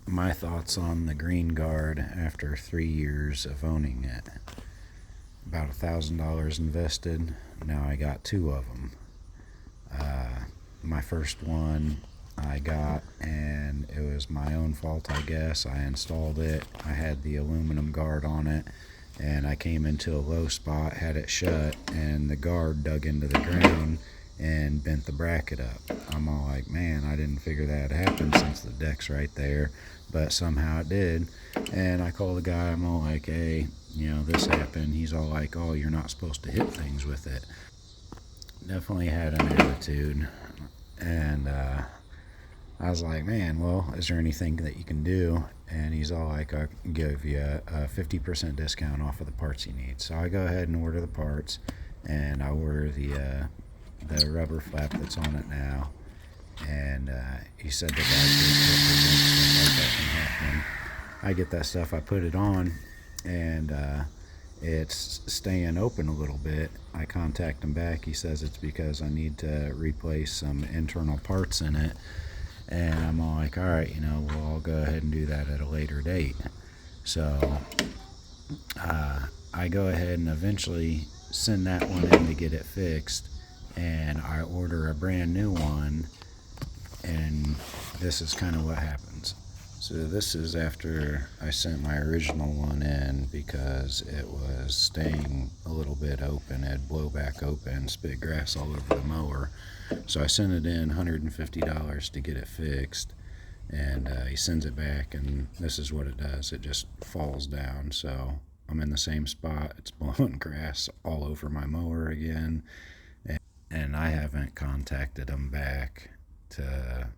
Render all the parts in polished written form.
my thoughts on the Green Guard after 3 years of owning it. About $1,000 invested. Now I got two of them. My first one I got, and it was my own fault, I guess. I installed it. I had the aluminum guard on it, and I came into a low spot, had it shut, and the guard dug into the ground and bent the bracket up. I'm all like, man, I didn't figure that happened since the deck's right there, but somehow it did. And I call the guy, I'm all like, hey, this happened. He's all like, oh, you're not supposed to hit things with it. Definitely had an attitude. And I was like, man, well, is there anything that you can do? And he's all like, I'll give you a 50% discount off of the parts you need. So I go ahead and order the parts, and I order the rubber flap that's on it now. And he said that stuff like that can happen. I get that stuff, I put it on, and it's staying open a little bit. I contact him back. He says it's because I need to replace some internal parts in it. And I'm all like, all right, well, I'll go ahead and do that at a later date. So I go ahead and eventually send that one in to get it fixed. And I order a brand new one. And this is kind of what happens. So this is after I sent my original one in because it was staying a little bit open. It'd blow back open, spit grass all over the mower. So I sent it in $150 to get it fixed. And he sends it back, and this is what it does. It just falls down. So I'm in the same spot. It's blowing grass all over my mower again. And I haven't contacted him back to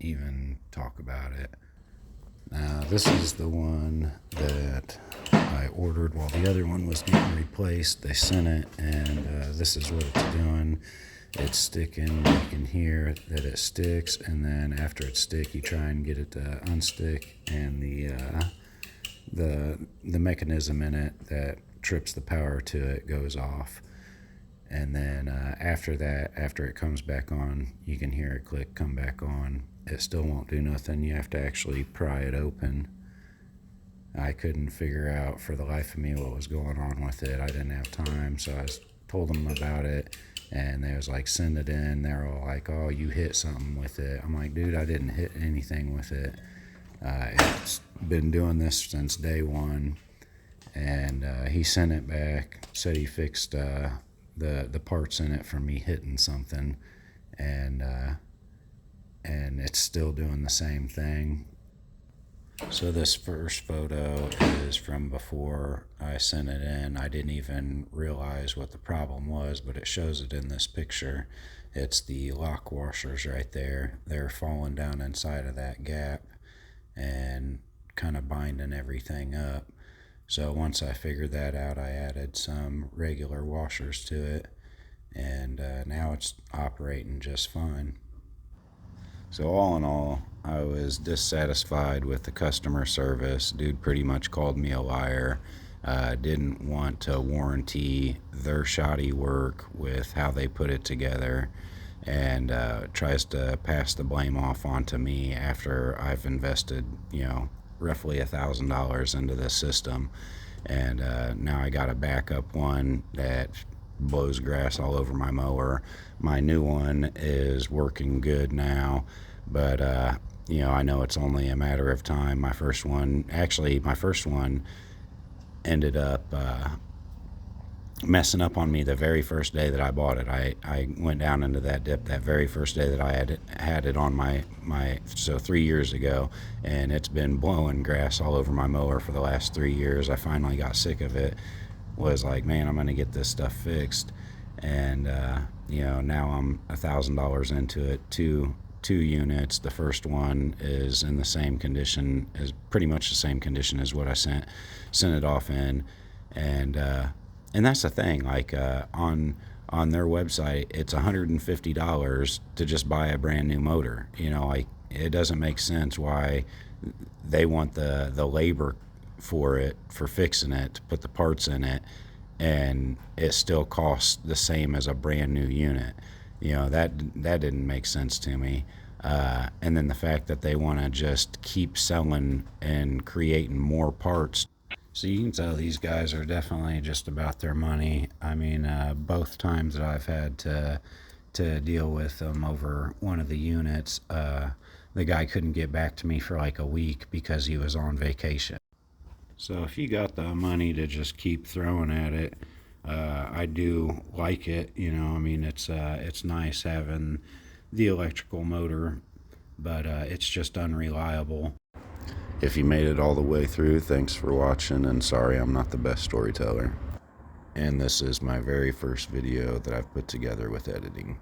even talk about it. Now, this is the one that I ordered while the other one was getting replaced. They sent it, and this is what it's doing. It's sticking. You can hear that it sticks, and then after it sticks, you try and get it to unstick, and the mechanism in it that trips the power to it goes off. And then after that, after it comes back on, you can hear it click, come back on. It still won't do nothing. You have to actually pry it open. I couldn't figure out for the life of me what was going on with it. I didn't have time, so I told them about it, and they was like, send it in. They're all like, oh, you hit something with it. I'm like, dude, I didn't hit anything with it. It's been doing this since day one. And he sent it back, said he fixed the parts in it from me hitting something, and it's still doing the same thing. So this first photo is from before I sent it in. I didn't even realize what the problem was, but it shows it in this picture. It's the lock washers right there. They're falling down inside of that gap and kind of binding everything up. So once I figured that out, I added some regular washers to it, and now it's operating just fine. So all in all, I was dissatisfied with the customer service. Dude pretty much called me a liar. Didn't want to warranty their shoddy work with how they put it together, and tries to pass the blame off onto me after I've invested, roughly $1,000 into this system. And now I got a backup one that blows grass all over my mower. My new one is working good now, but I know it's only a matter of time. My first one ended up messing up on me the very first day that I bought it. I went down into that dip that very first day that I had it on my so 3 years ago, and it's been blowing grass all over my mower for the last 3 years. I finally got sick of it. Was like, man, I'm gonna get this stuff fixed, and now I'm $1,000 into it. Two units. The first one is in the same condition, is pretty much the same condition as what I sent it off in, and that's the thing. Like on their website, it's $150 to just buy a brand new motor. Like, it doesn't make sense why they want the labor for fixing it, to put the parts in it, and it still costs the same as a brand new unit. That didn't make sense to me. And then the fact that they want to just keep selling and creating more parts. So you can tell these guys are definitely just about their money. I mean, both times that I've had to deal with them over one of the units, the guy couldn't get back to me for like a week because he was on vacation. So if you got the money to just keep throwing at it, I do like it. You know, I mean, it's nice having the electrical motor, but it's just unreliable. If you made it all the way through, thanks for watching, and sorry I'm not the best storyteller. And this is my very first video that I've put together with editing.